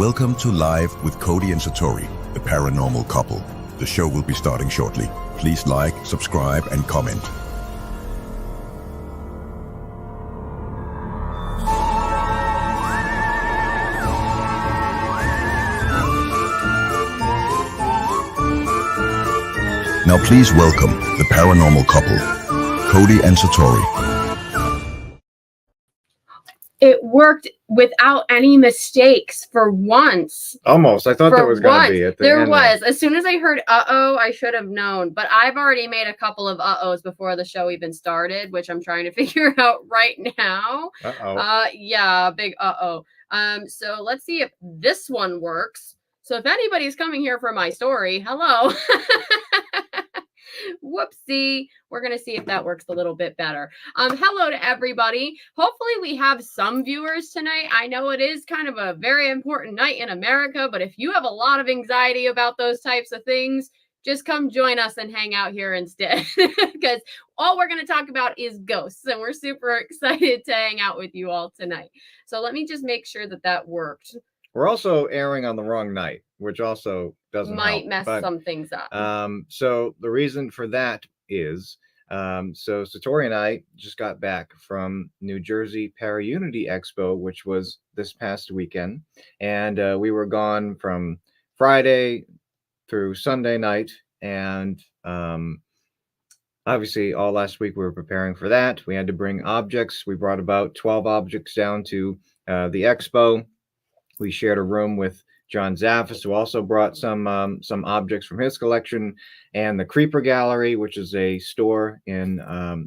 Welcome to Live with Cody and Satori, the paranormal couple. The show will be starting shortly. Please like, subscribe, and comment. Now please welcome the paranormal couple, Cody and Satori. It worked without any mistakes for once. Almost. I thought there was going to be at the end. There was. As soon as I heard uh-oh, I should have known. But I've already made a couple of uh-ohs before the show even started, which I'm trying to figure out right now. Uh-oh. Yeah, big uh-oh. So let's see if this one works. So if anybody's coming here for my story, hello. Whoopsie. We're going to see if that works a little bit better. Hello to everybody. Hopefully we have some viewers tonight. I know it is kind of a very important night in America, but if you have a lot of anxiety about those types of things, just come join us and hang out here instead, because all we're going to talk about is ghosts, and we're super excited to hang out with you all tonight. So let me just make sure that that worked. We're also airing on the wrong night, which also doesn't might help, mess some things up. So the reason for that is, so Satori and I just got back from New Jersey Paraunity Expo, which was this past weekend, and we were gone from Friday through Sunday night, and obviously all last week we were preparing for that. We had to bring objects. We brought about 12 objects down to the expo. We shared a room with John Zaffis, who also brought some objects from his collection, and the Creeper Gallery, which is a store in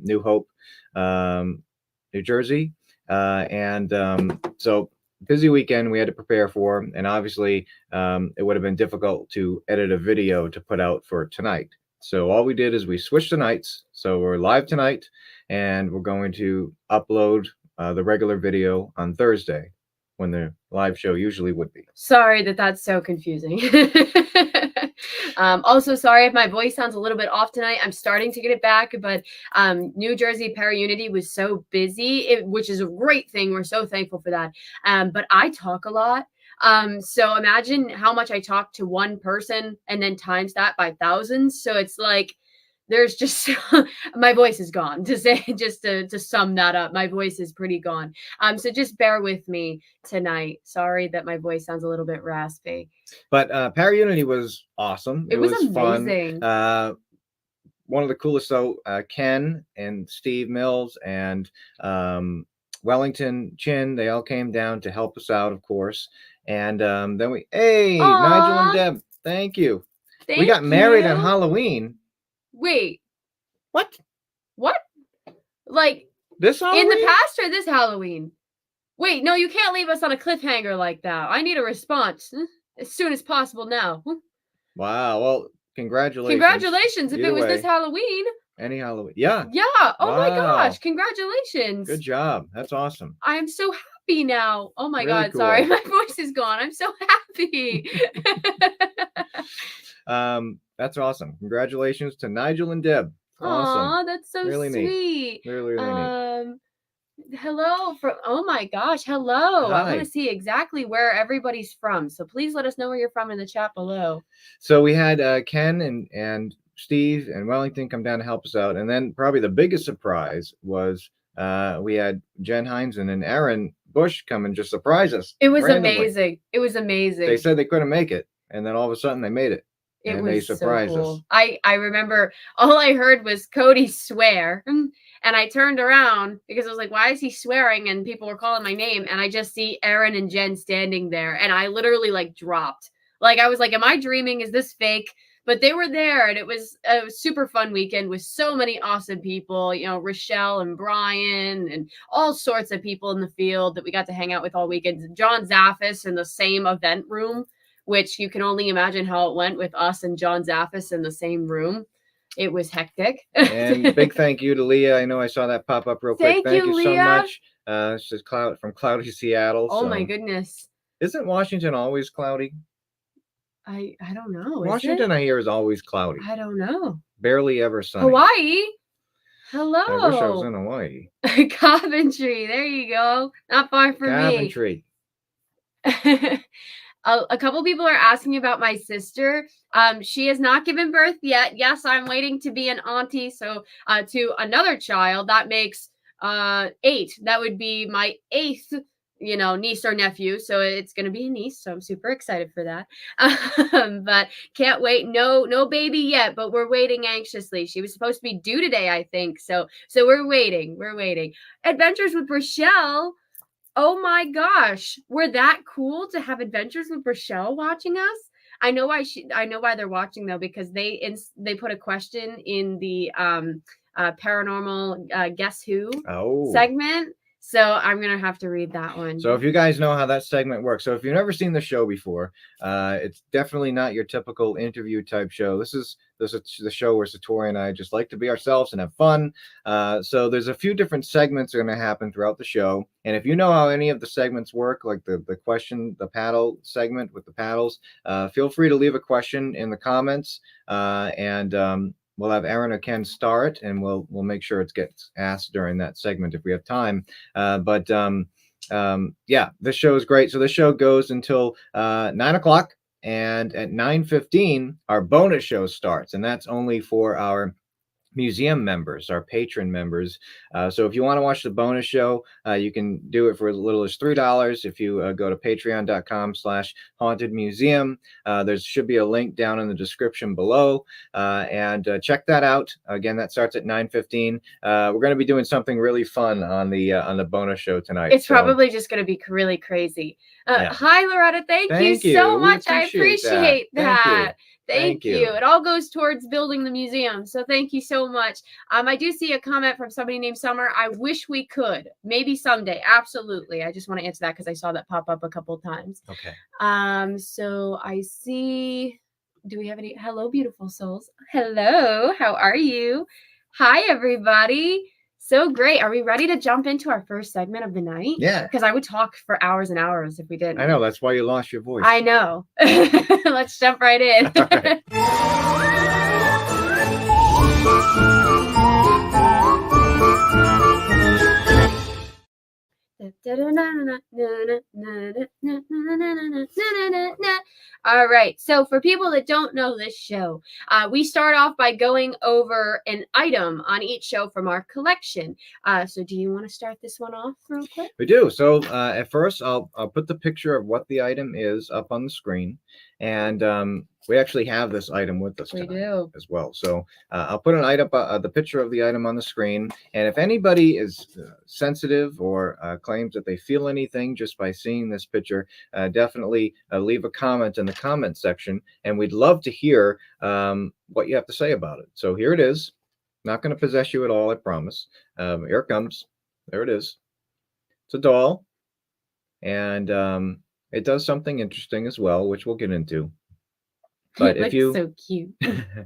New Hope, New Jersey. So busy weekend we had to prepare for, and obviously it would have been difficult to edit a video to put out for tonight. So all we did is we switched the nights. So we're live tonight, and we're going to upload the regular video on Thursday, when the live show usually would be. Sorry that that's so confusing. Also, sorry if my voice sounds a little bit off tonight. I'm starting to get it back, but New Jersey Paraunity was so busy, which is a great thing. We're so thankful for that. But I talk a lot. So imagine how much I talk to one person and then times that by thousands. So it's like, there's just my voice is gone, to say, just to sum that up. My voice is pretty gone. So just bear with me tonight. Sorry that my voice sounds a little bit raspy. But Paraunity was awesome. It was amazing. Fun. One of the coolest, though, Ken and Steve Mills and Wellington Chin, they all came down to help us out, of course. And then Aww. Nigel and Deb, thank you. We got married on Halloween. Wait. What? Like this Halloween? In the past or this Halloween? Wait, no, you can't leave us on a cliffhanger like that. I need a response as soon as possible now. Wow. Well, congratulations. Congratulations if it was this Halloween. Any Halloween. Yeah. Yeah. Oh my gosh. Congratulations. Good job. That's awesome. I am so happy now. Oh my really God. Cool. Sorry. My voice is gone. I'm so happy. That's awesome. Congratulations to Nigel and Deb. Awesome. Aw, that's so really sweet. Neat. Really neat. Hello from, oh my gosh, hello. Hi. I want to see exactly where everybody's from. So please let us know where you're from in the chat below. So we had Ken and Steve and Wellington come down to help us out. And then probably the biggest surprise was we had Jen Heinzen and Aaron Bush come and just surprise us. It was randomly. amazing. It was amazing. They said they couldn't make it. And then all of a sudden they made it. It and was they surprised so cool. us. I remember all I heard was Cody swear. And I turned around because I was like, why is he swearing? And people were calling my name. And I just see Aaron and Jen standing there. And I literally like dropped. Like, I was like, am I dreaming? Is this fake? But they were there. And it was a super fun weekend with so many awesome people. You know, Rochelle and Brian and all sorts of people in the field that we got to hang out with all weekend. John Zaffis in the same event room, which you can only imagine how it went with us and John Zaffis in the same room. It was hectic. And big thank you to Leah. I know I saw that pop up real quick. Thank you Leah. So much. It's just from cloudy Seattle. Oh my goodness. Isn't Washington always cloudy? I don't know. Washington, I hear, is always cloudy. I don't know. Barely ever sunny. Hawaii. Hello. I wish I was in Hawaii. Coventry. There you go. Not far from Coventry. me. A couple people are asking about my sister. She has not given birth yet. Yes, I'm waiting to be an auntie. So to another child, that makes 8. That would be my 8th, niece or nephew. So it's going to be a niece. So I'm super excited for that. But can't wait. No baby yet, but we're waiting anxiously. She was supposed to be due today, I think. So we're waiting. We're waiting. Adventures with Rochelle. Oh my gosh, we're that cool to have Adventures with Rochelle watching us. I know why they're watching though, because they put a question in the paranormal Guess Who segment. So I'm gonna have to read that one. So if you guys know how that segment works, so if you've never seen the show before, it's definitely not your typical interview type show. This is the show where Satori and I just like to be ourselves and have fun. So there's a few different segments that are going to happen throughout the show. And if you know how any of the segments work, like the paddle segment with the paddles, feel free to leave a question in the comments, and we'll have Aaron or Ken start, and we'll make sure it gets asked during that segment if we have time. Yeah, this show is great. So this show goes until 9 o'clock. And at 9:15, our bonus show starts, and that's only for our museum members, our patron members. So if you want to watch the bonus show, you can do it for as little as $3. If you go to patreon.com/hauntedmuseum, there should be a link down in the description below, and check that out. Again, that starts at 9:15. We're going to be doing something really fun on the bonus show tonight. It's probably just going to be really crazy. Hi, Loretta. Thank you so much. I appreciate that. Thank you. It all goes towards building the museum. So thank you so much. I do see a comment from somebody named Summer. I wish we could. Maybe someday. Absolutely. I just want to answer that because I saw that pop up a couple times. Okay. So I see. Do we have any? Hello, beautiful souls. Hello. How are you? Hi, everybody. So great. Are we ready to jump into our first segment of the night? Yeah. Because I would talk for hours and hours if we didn't. I know. That's why you lost your voice. I know. Let's jump right in. All right. All right. So for people that don't know this show, we start off by going over an item on each show from our collection. So do you want to start this one off real quick? We do. So at first, I'll put the picture of what the item is up on the screen, and we actually have this item with us tonight as well. So I'll put an item, the picture of the item on the screen, and if anybody is sensitive or claims that they feel anything just by seeing this picture, definitely leave a comment in the comment section, and we'd love to hear what you have to say about it. So here it is. Not going to possess you at all, I promise. Here it comes. There it is. It's a doll, and it does something interesting as well, which we'll get into. But if you, so cute.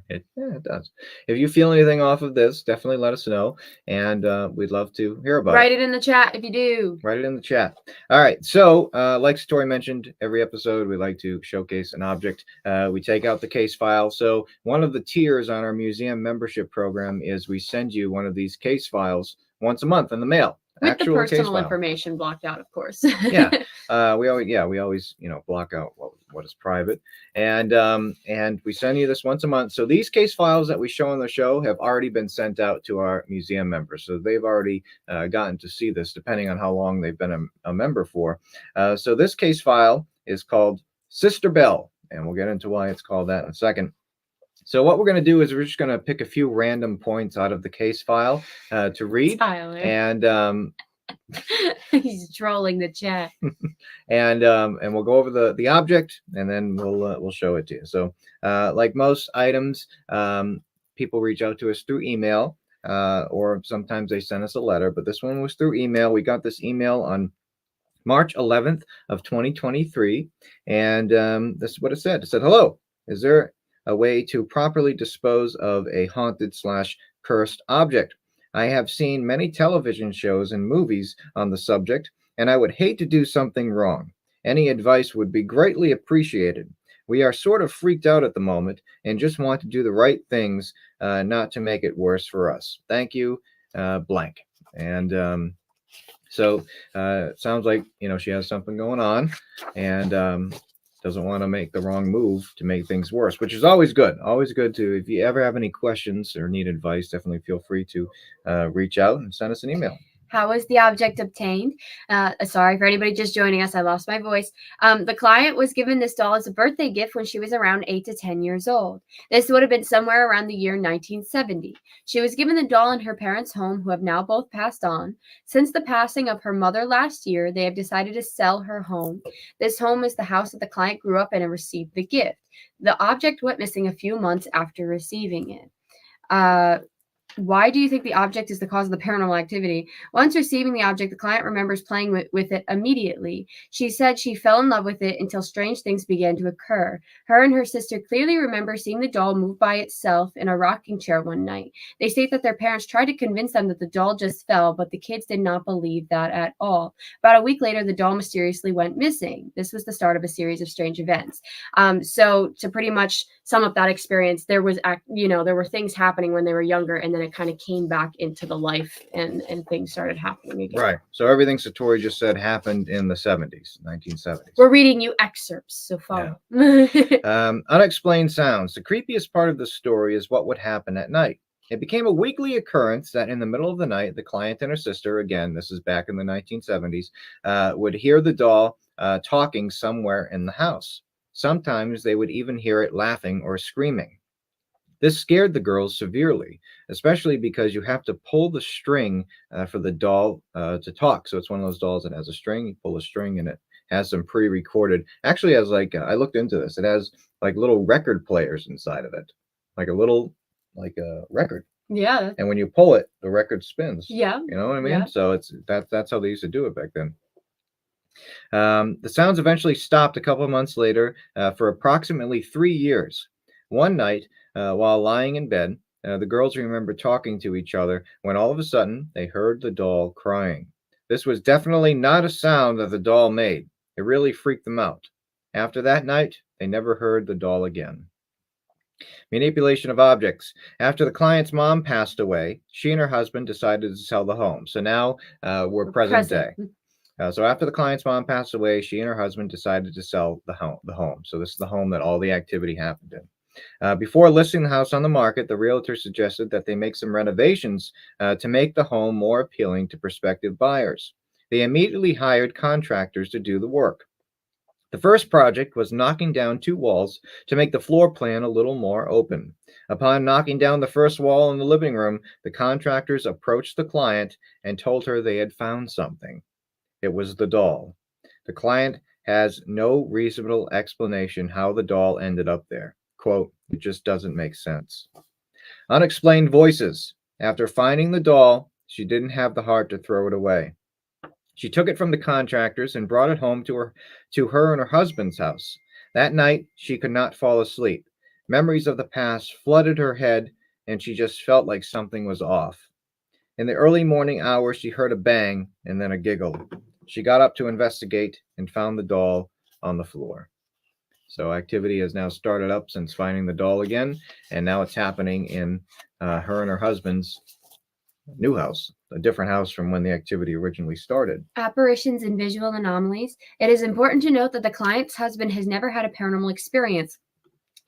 it does. If you feel anything off of this, definitely let us know, and we'd love to hear about it. Write it in the chat if you do. Write it in the chat. All right. So, like Satori mentioned, every episode we like to showcase an object. We take out the case file. So, one of the tiers on our museum membership program is we send you one of these case files once a month in the mail. With the personal information blocked out, of course. Yeah. We always block out what is private, and we send you this once a month. So these case files that we show on the show have already been sent out to our museum members, so they've already gotten to see this, depending on how long they've been a member for. So this case file is called Sister Bell, and we'll get into why it's called that in a second. So what we're going to do is we're just going to pick a few random points out of the case file to read, Tyler. and he's trolling the chat. and we'll go over the object, and then we'll show it to you. So like most items, people reach out to us through email, or sometimes they send us a letter, but this one was through email. We got this email on March 11th of 2023, and this is what it said. It said, "Hello, is there a way to properly dispose of a haunted/cursed object? I have seen many television shows and movies on the subject, and I would hate to do something wrong. Any advice would be greatly appreciated. We are sort of freaked out at the moment and just want to do the right things, not to make it worse for us. Thank you, blank." And so it sounds like she has something going on, and doesn't want to make the wrong move to make things worse, which is always good. Always good to, if you ever have any questions or need advice, definitely feel free to reach out and send us an email. How was the object obtained? Sorry for anybody just joining us. I lost my voice. The client was given this doll as a birthday gift when she was around 8 to 10 years old. This would have been somewhere around the year 1970. She was given the doll in her parents' home, who have now both passed on. Since the passing of her mother last year, they have decided to sell her home. This home is the house that the client grew up in and received the gift. The object went missing a few months after receiving it. Why do you think the object is the cause of the paranormal activity? Once receiving the object, the client remembers playing with it immediately. She said she fell in love with it until strange things began to occur. Her and her sister clearly remember seeing the doll move by itself in a rocking chair one night. They state that their parents tried to convince them that the doll just fell, but the kids did not believe that at all. About a week later, the doll mysteriously went missing. This was the start of a series of strange events. So to pretty much sum up that experience, there were things happening when they were younger, and then it kind of came back into the life, and things started happening again. Right. So everything Satori just said happened in the 70s, 1970s. We're reading you excerpts, so follow. Yeah. Unexplained sounds. The creepiest part of the story is what would happen at night. It became a weekly occurrence that in the middle of the night, the client and her sister, again, this is back in the 1970s, would hear the doll talking somewhere in the house. Sometimes they would even hear it laughing or screaming. This scared the girls severely, especially because you have to pull the string for the doll to talk. So it's one of those dolls that has a string. You pull a string and it has some pre-recorded. Actually, has I looked into this. It has like little record players inside of it, like a record. Yeah. And when you pull it, the record spins. Yeah. You know what I mean? Yeah. So that's how they used to do it back then. The sounds eventually stopped a couple of months later for approximately 3 years. One night, while lying in bed, the girls remember talking to each other when all of a sudden they heard the doll crying. This was definitely not a sound that the doll made. It really freaked them out. After that night, they never heard the doll again. Manipulation of objects. After the client's mom passed away, she and her husband decided to sell the home. So now we're present day. So after the client's mom passed away, she and her husband decided to sell the home. So this is the home that all the activity happened in. Before listing the house on the market, the realtor suggested that they make some renovations to make the home more appealing to prospective buyers. They immediately hired contractors to do the work. The first project was knocking down 2 walls to make the floor plan a little more open. Upon knocking down the first wall in the living room, the contractors approached the client and told her they had found something. It was the doll. The client has no reasonable explanation how the doll ended up there. Quote, it just doesn't make sense. Unexplained voices. After finding the doll, she didn't have the heart to throw it away. She took it from the contractors and brought it home to her and her husband's house. That night, she could not fall asleep. Memories of the past flooded her head, and she just felt like something was off. In the early morning hours, she heard a bang and then a giggle. She got up to investigate and found the doll on the floor. So activity has now started up since finding the doll again, and now it's happening in her and her husband's new house, a different house from when the activity originally started. Apparitions and visual anomalies. It is important to note that the client's husband has never had a paranormal experience.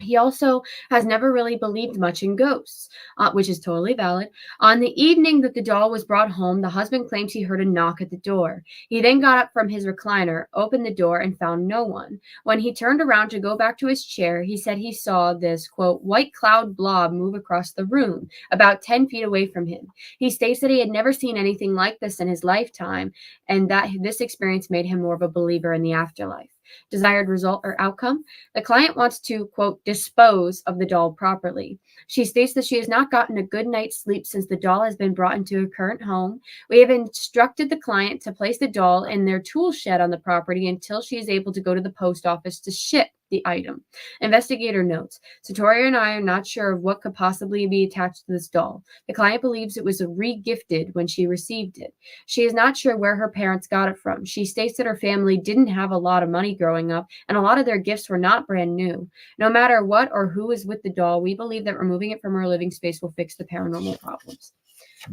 He also has never really believed much in ghosts, which is totally valid. On the evening that the doll was brought home, the husband claims he heard a knock at the door. He then got up from his recliner, opened the door, and found no one. When he turned around to go back to his chair, he said he saw this, quote, white cloud blob move across the room, about 10 feet away from him. He states that he had never seen anything like this in his lifetime, and that this experience made him more of a believer in the afterlife. Desired result or outcome. The client wants to, quote, dispose of the doll properly. She states that she has not gotten a good night's sleep since the doll has been brought into her current home. We have instructed the client to place the doll in their tool shed on the property until she is able to go to the post office to ship the item. Investigator notes, Satori and I are not sure of what could possibly be attached to this doll. The client believes it was re-gifted when she received it. She is not sure where her parents got it from. She states that her family didn't have a lot of money growing up, and a lot of their gifts were not brand new. No matter what or who is with the doll, we believe that removing it from her living space will fix the paranormal problems.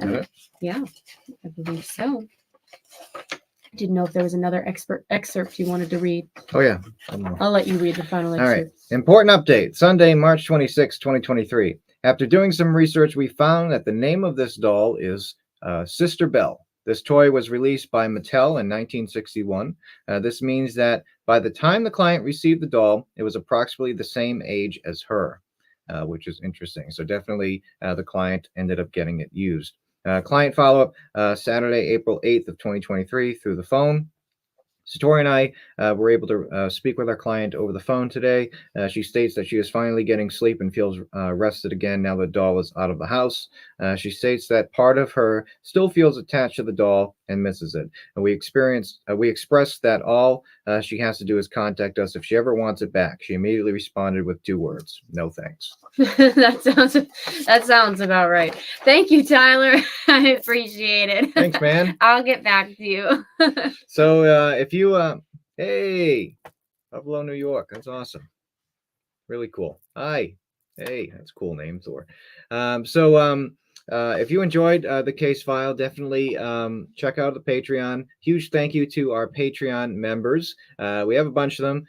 And, yeah, I believe so. Didn't know if there was another excerpt you wanted to read. Oh, yeah. I'll let you read the final All right. excerpt. Important update. Sunday, March 26, 2023. After doing some research, we found that the name of this doll is Sister Belle. This toy was released by Mattel in 1961. This means that by the time the client received the doll, it was approximately the same age as her, which is interesting. So definitely the client ended up getting it used. Client follow-up, Saturday, April 8th of 2023 through the phone. Satori and I were able to speak with our client over the phone today. She states that she is finally getting sleep and feels rested again now the doll is out of the house. She states that part of her still feels attached to the doll and misses it. And we expressed that all she has to do is contact us if she ever wants it back. She immediately responded with 2 words: "No thanks." that sounds about right. Thank you, Tyler. I appreciate it. Thanks, man. I'll get back to you. So if you hey, Buffalo, New York, that's awesome. Really cool. Hi. Hey, that's a cool name, Thor. If you enjoyed the case file, definitely check out the Patreon. Huge thank you to our Patreon members. We have a bunch of them.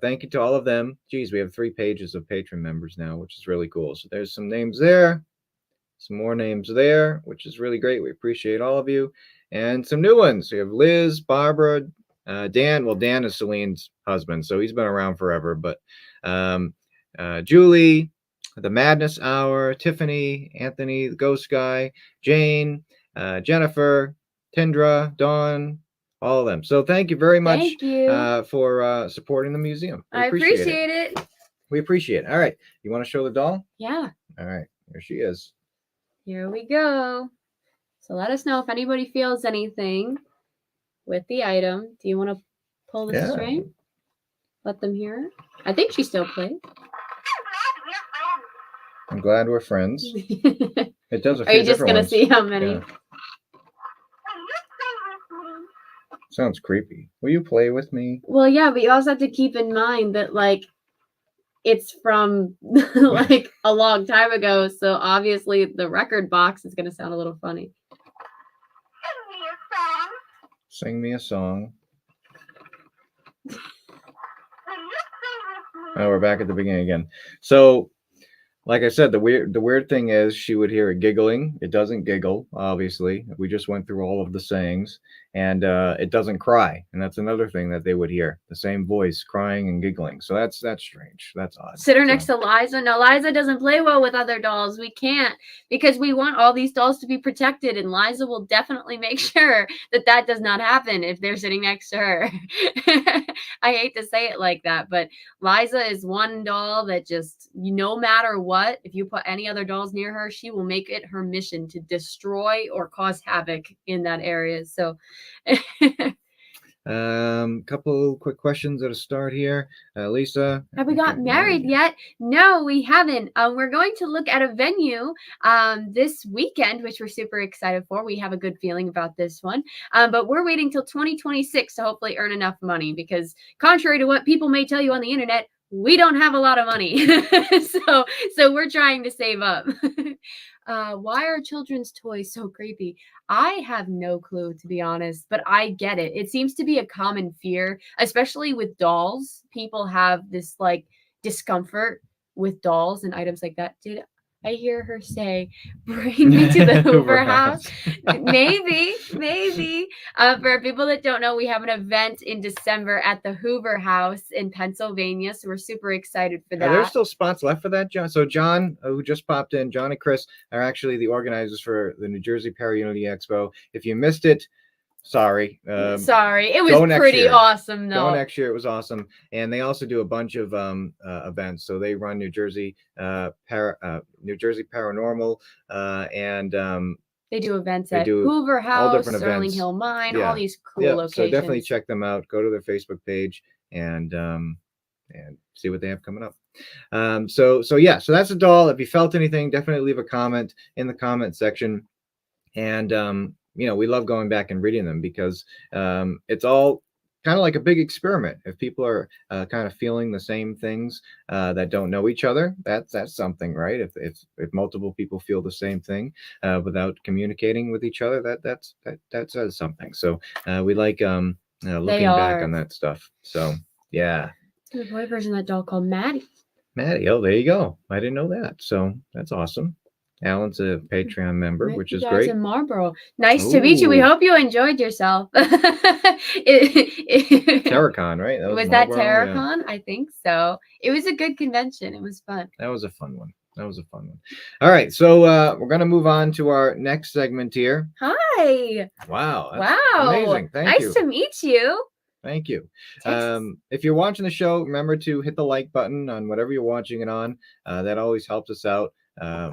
Thank you to all of them. Geez, we have 3 pages of patron members now, which is really cool. So there's some names there, some more names there, which is really great. We appreciate all of you. And some new ones. We have Liz, Barbara, Dan. Well, Dan is Celine's husband, so he's been around forever. But Julie, The Madness Hour, Tiffany, Anthony, The Ghost Guy, Jane, Jennifer, Tindra, Dawn, all of them. So thank you very much for supporting the museum. I appreciate it. We appreciate it. All right. You want to show the doll? Yeah. All right. Here she is. Here we go. So let us know if anybody feels anything with the item. Do you want to pull the string? Let them hear it. I think she still plays. I'm glad we're friends. It does a few Are you just going to see how many? Yeah. Sounds creepy. Will you play with me? Well, yeah, but you also have to keep in mind that, like, it's from, like, a long time ago. So, obviously, the record box is going to sound a little funny. Sing me a song. Oh, we're back at the beginning again. So, like I said, the weird thing is she would hear it giggling. It doesn't giggle, obviously. We just went through all of the sayings, and it doesn't cry. And that's another thing that they would hear: the same voice crying and giggling. So that's strange. That's odd. Sit her next to Liza. No, Liza doesn't play well with other dolls. We can't, because we want all these dolls to be protected, and Liza will definitely make sure that does not happen if they're sitting next to her. I hate to say it like that, but Liza is one doll that just, no matter what, if you put any other dolls near her, she will make it her mission to destroy or cause havoc in that area. So couple quick questions at a start here. Lisa, have we got married yet? No, we haven't. We're going to look at a venue this weekend, which we're super excited for. We have a good feeling about this one, but we're waiting till 2026 to hopefully earn enough money, because contrary to what people may tell you on the internet, we don't have a lot of money. so we're trying to save up. Why are children's toys so creepy? I have no clue, to be honest, but I get it. It seems to be a common fear, especially with dolls. People have this, like, discomfort with dolls and items like that. Did I hear her say, "Bring me to the Hoover House"? Maybe. For people that don't know, we have an event in December at the Hoover House in Pennsylvania, so we're super excited for that. Are there still spots left for that, John? So John, who just popped in, John and Chris are actually the organizers for the New Jersey Para-Unity Expo. If you missed it, sorry. Sorry. It was pretty awesome, though. Go next year. It was awesome. And they also do a bunch of events. So they run New Jersey Paranormal and they do events at Hoover House, Sterling Hill Mine, all these cool locations. So definitely check them out. Go to their Facebook page and see what they have coming up. So that's a doll. If you felt anything, definitely leave a comment in the comment section. And we love going back and reading them, because it's all kind of like a big experiment. If people are kind of feeling the same things that don't know each other, that's something, right? If multiple people feel the same thing without communicating with each other, that says something. So we like looking back on that stuff. So yeah. There's a boy version of that doll called Maddie. Maddie, oh, there you go. I didn't know that. So that's awesome. Alan's a Patreon member, which is great. In Marlboro. Nice to meet you. We hope you enjoyed yourself. Terracon, right? Was that Terracon? Yeah. I think so. It was a good convention. It was fun. That was a fun one. All right, so we're going to move on to our next segment here. Hi. Wow. Amazing. Thank you. Nice to meet you. Thank you. If you're watching the show, remember to hit the like button on whatever you're watching it on. That always helps us out.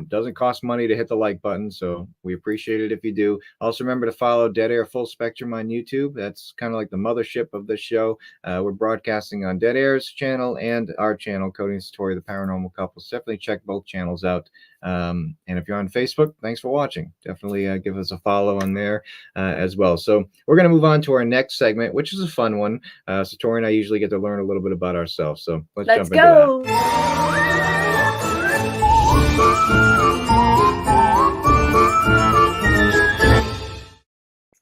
Doesn't cost money to hit the like button, so we appreciate it if you do. Also remember to follow Dead Air Full Spectrum on YouTube. That's kind of like the mothership of this show. We're broadcasting on Dead Air's channel and our channel, Cody and Satori, the Paranormal Couple. So definitely check both channels out. And if you're on Facebook, thanks for watching. Definitely give us a follow on there as well. So we're going to move on to our next segment, which is a fun one. Satori and I usually get to learn a little bit about ourselves. So let's jump into that.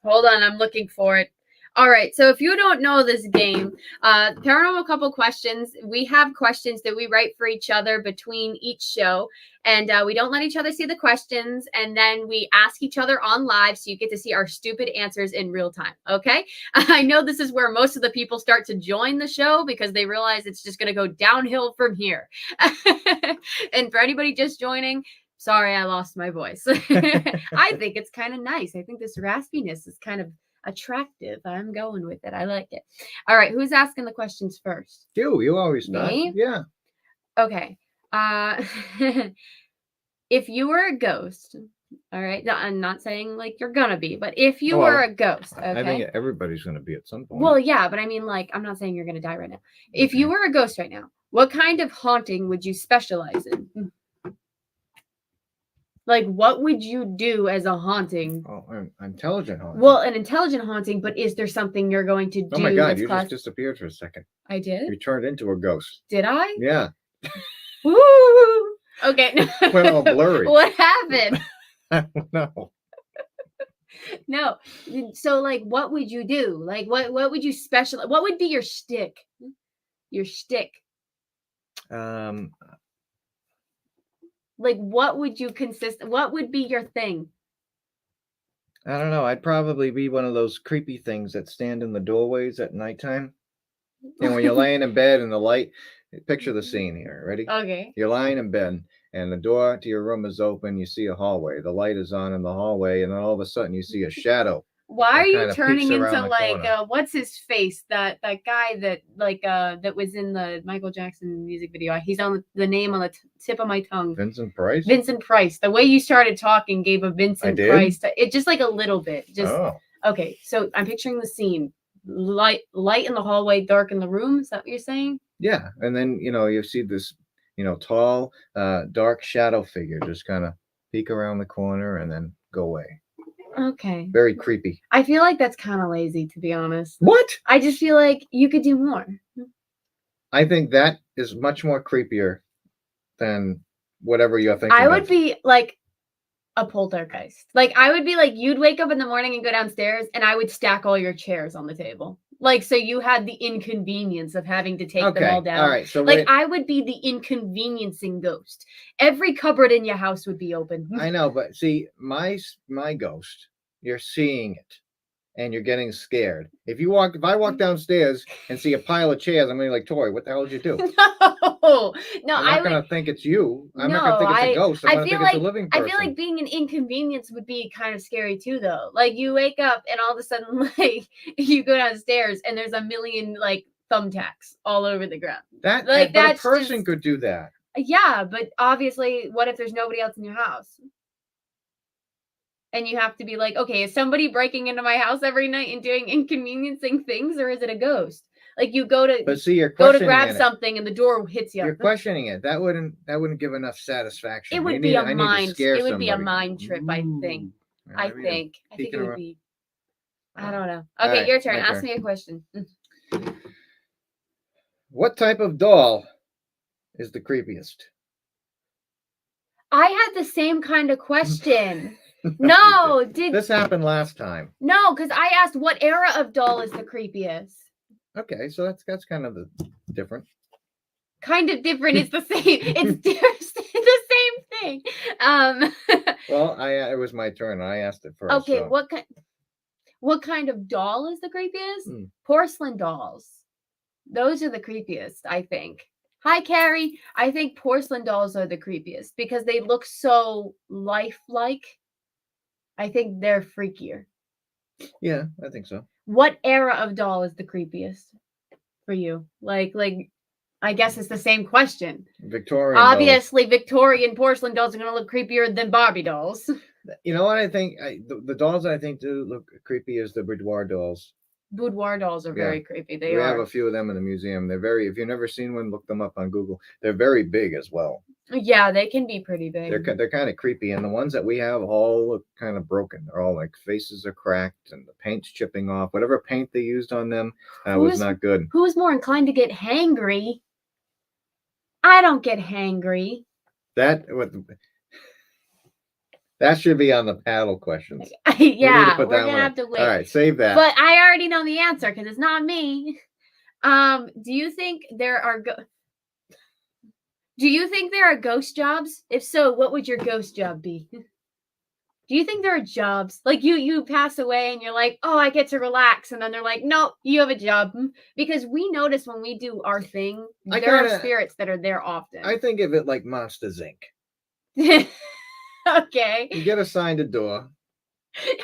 Hold on, I'm looking for it. All right, so if you don't know this game, Paranormal Couple Questions, we have questions that we write for each other between each show, and we don't let each other see the questions, and then we ask each other on live, so you get to see our stupid answers in real time, okay? I know this is where most of the people start to join the show because they realize it's just going to go downhill from here. And for anybody just joining, sorry, I lost my voice. I think it's kind of nice. I think this raspiness is kind of attractive. I'm going with it. I like it. All right, who's asking the questions first? You always start. Me? Yeah. Okay. If you were a ghost, all right. No, I'm not saying like you're gonna be, but if you were a ghost, okay. I think everybody's gonna be at some point. Well, yeah, but I mean, like, I'm not saying you're gonna die right now. If you were a ghost right now, what kind of haunting would you specialize in? Like, what would you do as a haunting? Oh, an intelligent haunting. Well, an intelligent haunting, but is there something you're going to do? Oh my God, you just disappeared for a second. I did? You turned into a ghost. Did I? Yeah. Woo! Okay. Went all blurry. What happened? I don't know. No. So, like, what would you do? Like, what would you specialize? What would be your shtick? Your shtick. Like, what would you what would be your thing? I don't know. I'd probably be one of those creepy things that stand in the doorways at nighttime. And when you're laying in bed and the light, picture the scene here. Ready? Okay. You're lying in bed and the door to your room is open. You see a hallway. The light is on in the hallway. And then all of a sudden you see a shadow. Why are you turning into like what's his face? That guy that that was in the Michael Jackson music video. He's on the name on the tip of my tongue. Vincent Price. Vincent Price. The way you started talking gave a Vincent Price. It just like a little bit. Just okay. So I'm picturing the scene. Light in the hallway, dark in the room. Is that what you're saying? Yeah, and then you see this tall, dark shadow figure just kind of peek around the corner and then go away. Okay. Very creepy. I feel like that's kind of lazy, to be honest. What? I just feel like you could do more. I think that is much more creepier than whatever you're thinking. I would be like a poltergeist. Like, I would be like, you'd wake up in the morning and go downstairs, and I would stack all your chairs on the table. Like, so you had the inconvenience of having to take them all down. All right. So like, I would be the inconveniencing ghost. Every cupboard in your house would be open. I know, but see, my ghost, you're seeing it and you're getting scared. If I walk downstairs and see a pile of chairs, I'm gonna be like, Tori, what the hell did you do? No, I'm not gonna think it's you. I'm not gonna think it's a ghost. I'm gonna think it's a living person. I feel like being an inconvenience would be kind of scary too, though. Like, you wake up and all of a sudden, like, you go downstairs and there's a million like thumbtacks all over the ground. That like that person could do that. Yeah, but obviously, what if there's nobody else in your house? And you have to be like, okay, is somebody breaking into my house every night and doing inconveniencing things, or is it a ghost? Like, you go to grab something and the door hits you. You're questioning it. That wouldn't give enough satisfaction. It would be a mind trip, I think. I think it would be. I don't know. Okay, your turn. Ask me a question. What type of doll is the creepiest? I had the same kind of question. No, this happened last time. No, because I asked what era of doll is the creepiest. Okay, so that's kind of different. Kind of different. It's the same. It's the same thing. Well, it was my turn. I asked it first. Okay, so. what kind of doll is the creepiest? Porcelain dolls. Those are the creepiest, I think. Hi, Carrie. I think porcelain dolls are the creepiest because they look so lifelike. I think they're freakier. Yeah, I think so. What era of doll is the creepiest for you? Like, I guess it's the same question. Victorian. Obviously, dolls. Victorian porcelain dolls are going to look creepier than Barbie dolls. You know what I think? The dolls I think do look creepy is the boudoir dolls. Boudoir dolls are very creepy. We have a few of them in the museum. They're very, if you've never seen one, look them up on Google. They're very big as well. Yeah, they can be pretty big. They're kind of creepy. And the ones that we have all look kind of broken. They're all like faces are cracked and the paint's chipping off. Whatever paint they used on them was not good. Who's more inclined to get hangry? I don't get hangry. That should be on the paddle questions. Yeah, we're going to have to wait. All right, save that. But I already know the answer because it's not me. Do you think there are ghost jobs? If so, what would your ghost job be? Do you think there are jobs? Like you pass away and you're like, oh, I get to relax. And then they're like, no, you have a job. Because we notice when we do our thing, there are spirits that are there often. I think of it like Monsters, Inc. Okay. You get assigned a door. A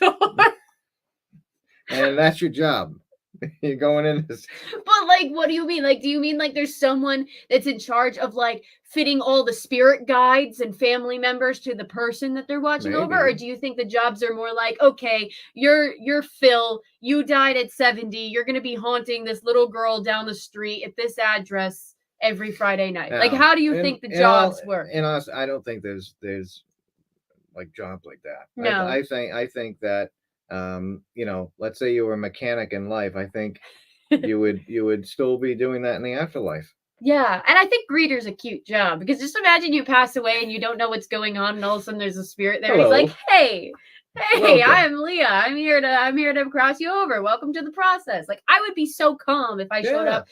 door. And that's your job. You're going in this. But like, what do you mean? Like, do you mean like there's someone that's in charge of like fitting all the spirit guides and family members to the person that they're watching over? Or do you think the jobs are more like, okay, you're Phil, you died at 70, you're going to be haunting this little girl down the street at this address every Friday night? Like, how do you think the jobs work? And honestly, I don't think there's like jobs like that. No. I think that let's say you were a mechanic in life, I think you would still be doing that in the afterlife. Yeah, and I think greeter's a cute job because just imagine you pass away and you don't know what's going on, and all of a sudden there's a spirit there. Hello. He's like, "Hey, Welcome. I'm Leah. I'm here to cross you over. Welcome to the process." Like, I would be so calm if I showed up,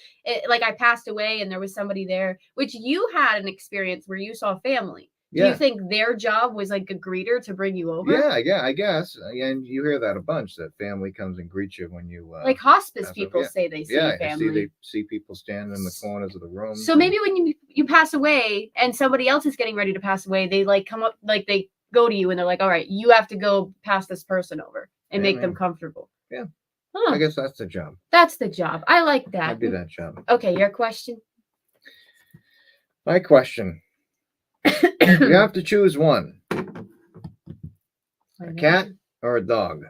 like I passed away and there was somebody there, which you had an experience where you saw family. Do you think their job was like a greeter to bring you over? Yeah, I guess. And you hear that a bunch, that family comes and greets you when you like hospice people say they see family. They see people standing in the corners of the room. So maybe when you pass away and somebody else is getting ready to pass away, they like come up, like they go to you and they're like, all right, you have to go pass this person over and make them comfortable. Yeah. Huh. I guess that's the job. That's the job. I like that. I'd do that job. Okay, your question? My question. You have to choose one. A cat or a dog?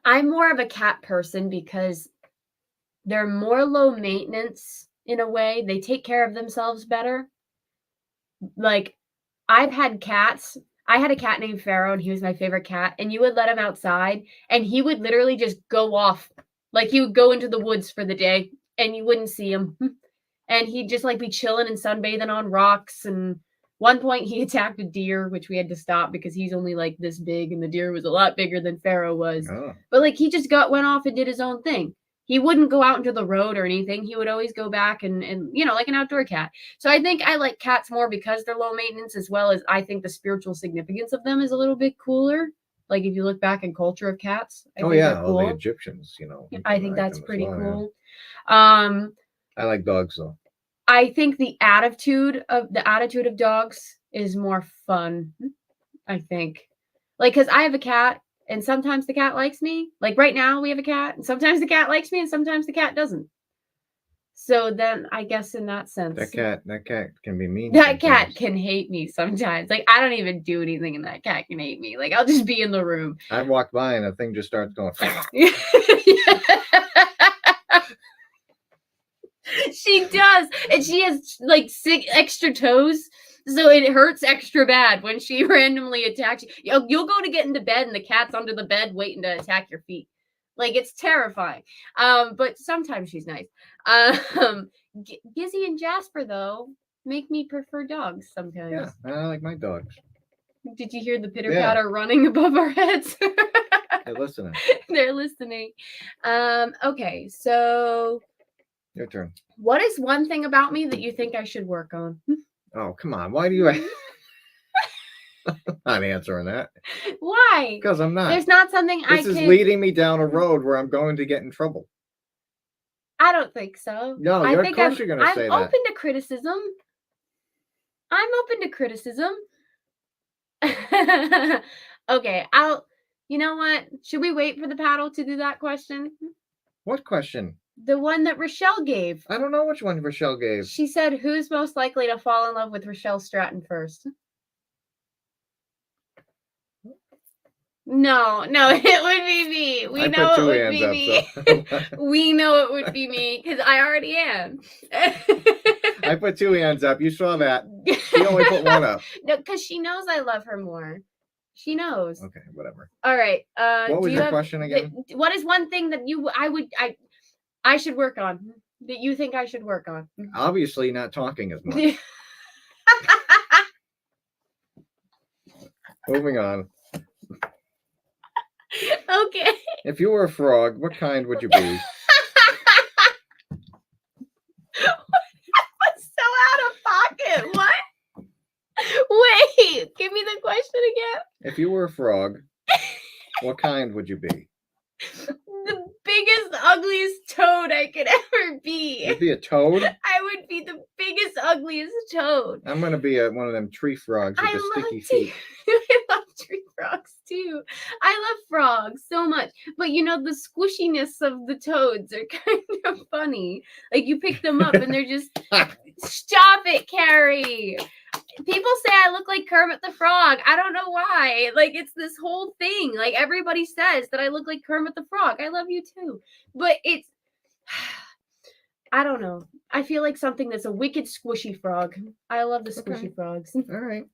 I'm more of a cat person because they're more low maintenance in a way. They take care of themselves better. Like, I've had cats. I had a cat named Pharaoh, and he was my favorite cat. And you would let him outside, and he would literally just go off. Like, he would go into the woods for the day, and you wouldn't see him. And he'd just like be chilling and sunbathing on rocks. And one point he attacked a deer, which we had to stop because he's only like this big and the deer was a lot bigger than Pharaoh was. Oh. But like he just went off and did his own thing. He wouldn't go out into the road or anything. He would always go back and like an outdoor cat. So I think I like cats more because they're low maintenance, as well as I think the spiritual significance of them is a little bit cooler. Like if you look back in culture of cats. I think they're cool. All the Egyptians, I think that's pretty cool. Yeah. I like dogs though. I think the attitude of dogs is more fun. I think, like, because I have a cat, and sometimes the cat likes me. Like right now, we have a cat, and sometimes the cat likes me, and sometimes the cat doesn't. So then, I guess in that sense, that cat can be mean. That cat can hate me sometimes. Like I don't even do anything, and that cat can hate me. Like I'll just be in the room. I walk by, and the thing just starts going. She does, and she has like 6 extra toes, so it hurts extra bad when she randomly attacks you. You'll go to get into bed, and the cat's under the bed waiting to attack your feet. Like, it's terrifying. But sometimes she's nice. Gizzy and Jasper, though, make me prefer dogs sometimes. Yeah, I like my dogs. Did you hear the pitter-patter running above our heads? They're listening. They're listening. Okay, so Your turn. what is one thing about me that you think I should work on? Oh, come on. Why do you... I'm not answering that. Why? Because I'm not. There's not something This is leading me down a road where I'm going to get in trouble. I don't think so. No, I of think course you're going to say I'm that. open to criticism. I'm open to criticism. Okay, you know what? Should we wait for the paddle to do that question? What question? The one that Rochelle gave. I don't know which one Rochelle gave. She said, who's most likely to fall in love with Rochelle Stratton first? No, it would be me. We know it would be me. We know it would be me because I already am. I put 2 hands up. You saw that. She only put 1 up. No, because she knows I love her more. She knows. Okay, whatever. All right. What was your question again? What is one thing that I should work on? That you think I should work on? Obviously, not talking as much. Moving on. Okay. If you were a frog, what kind would you be? So out of pocket. What? Wait, give me the question again. If you were a frog, what kind would you be? The biggest, ugliest toad I could ever be. You'd be a toad? I would be the biggest, ugliest toad. I'm going to be one of them tree frogs with the sticky feet. I love tree frogs too. I love frogs so much. But you know, the squishiness of the toads are kind of funny. Like you pick them up and they're just, stop it, Carrie. People say I look like Kermit the Frog. I don't know why. Like, it's this whole thing. Like, everybody says that I look like Kermit the Frog. I love you too. But it's, I don't know. I feel like something that's a wicked squishy frog. I love the squishy frogs. All right.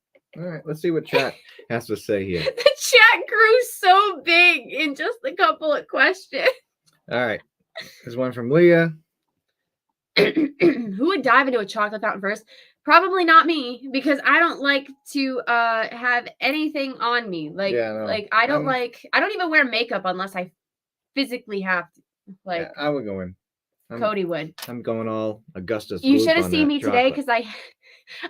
Let's see what chat has to say here. The chat grew so big in just a couple of questions. All right. There's one from Leah. Who would dive into a chocolate fountain first? Probably not me, because I don't like to have anything on me. Like, I don't I don't even wear makeup unless I physically have to. Like, yeah, I would go in. Cody would. I'm going all Augustus. You should have seen me today because I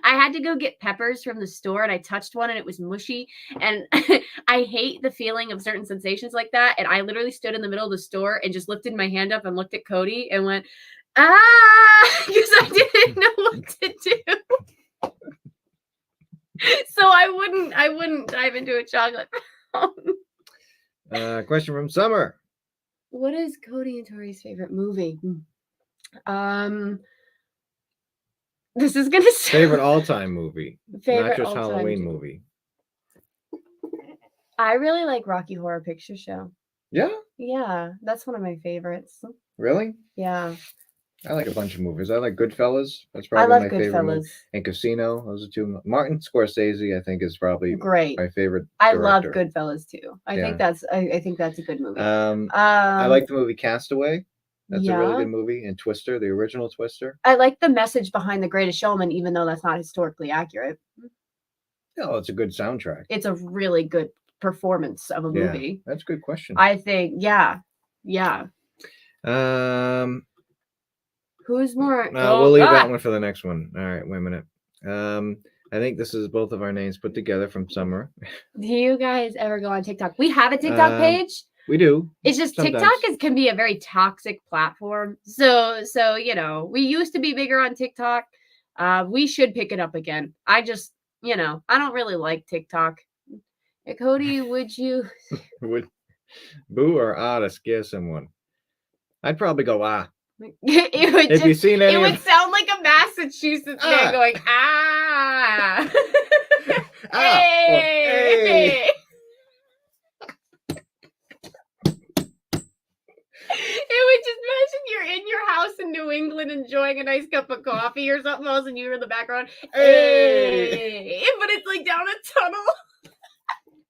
had to go get peppers from the store and I touched one and it was mushy. And I hate the feeling of certain sensations like that. And I literally stood in the middle of the store and just lifted my hand up and looked at Cody and went, because I didn't know what to do. So I wouldn't dive into a chocolate fountain. Question from Summer. What is Cody and Tori's favorite movie? This is gonna sound... Favorite all-time movie. Favorite not just all-time Halloween movie. I really like Rocky Horror Picture Show. Yeah? Yeah, that's one of my favorites. Really? Yeah. I like a bunch of movies. I like Goodfellas. That's probably my favorite movie. And Casino. Those are 2. Martin Scorsese, I think, is probably great. My favorite director. I love Goodfellas too. I think that's a good movie. I like the movie Castaway. That's a really good movie. And Twister, the original Twister. I like the message behind The Greatest Showman, even though that's not historically accurate. Oh, it's a good soundtrack. It's a really good performance of a movie. That's a good question. I think, yeah. Who's more? We'll leave that one for the next one. All right, wait a minute. I think this is both of our names put together from Summer. Do you guys ever go on TikTok? We have a TikTok page. We do. It's just sometimes. TikTok can be a very toxic platform. So you know, we used to be bigger on TikTok. We should pick it up again. I just, you know, I don't really like TikTok. Hey, Cody, would you? Would boo or to scare someone? I'd probably go It would if you've seen any it would sound like a Massachusetts man going hey. It would just imagine you're in your house in New England enjoying a nice cup of coffee or something else and you're in the background. Hey. But it's like down a tunnel.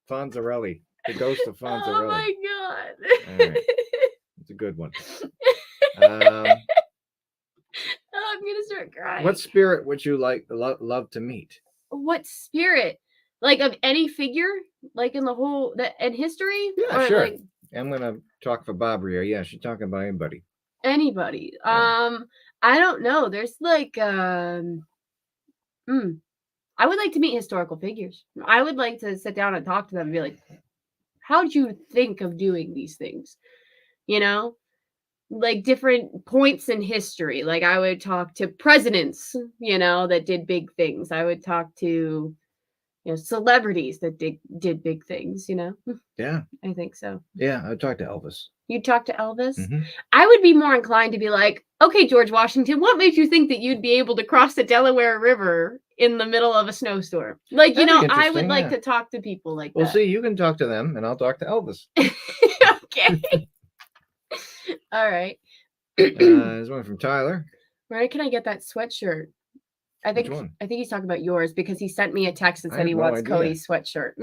Fonzarelli. The ghost of Fonzarelli. Oh my god. good one. Oh, I'm gonna start crying. What spirit would you love to meet? What spirit? Like of any figure? Like in the whole in history? Yeah, or sure. Like I'm gonna talk for Barbara here. Yeah, she's talking about anybody. anybody. Yeah. I don't know. There's like I would like to meet historical figures. I would like to sit down and talk to them and be like, how'd you think of doing these things? You know? Like different points in history. Like I would talk to presidents, that did big things. I would talk to, celebrities that did big things, Yeah. I think so. Yeah, I'd talk to Elvis. You'd talk to Elvis? Mhm. I would be more inclined to be like, okay, George Washington, what made you think that you'd be able to cross the Delaware River in the middle of a snowstorm? Like, That'd be I would interesting, like yeah. to talk to people like Well, that. see, you can talk to them, and I'll talk to Elvis. Okay. All right. There's one from Tyler. Where can I get that sweatshirt? Which one? I think he's talking about yours because he sent me a text that I said he have no wants idea. Cody's sweatshirt.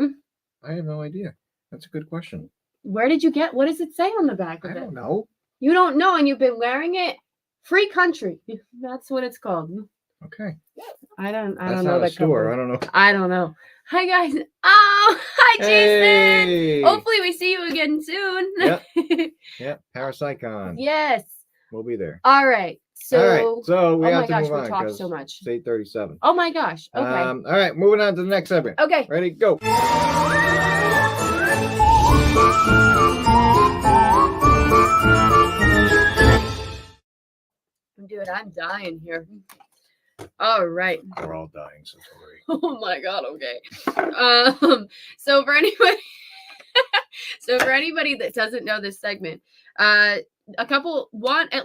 I have no idea. That's a good question. Where did you get? What does it say on the back of I it? don't know. You don't know, and you've been wearing it. Free country. That's what it's called. Okay. I don't That's know not a that store. company. I don't know. I don't know. Hi guys. Oh, hi Jason. Hey! Hopefully we see you again soon. Yep. Yeah, Parapsychon. Yes. We'll be there. All right. So, All right. So we oh have my to gosh, move on we talked 'cause so much. it's 8:37. Oh my gosh. Okay. All right, moving on to the next segment. Okay. Ready, go. Dude, I'm dying here. All right. We're all dying, Satori. Oh my god, okay. So for anybody that doesn't know this segment, at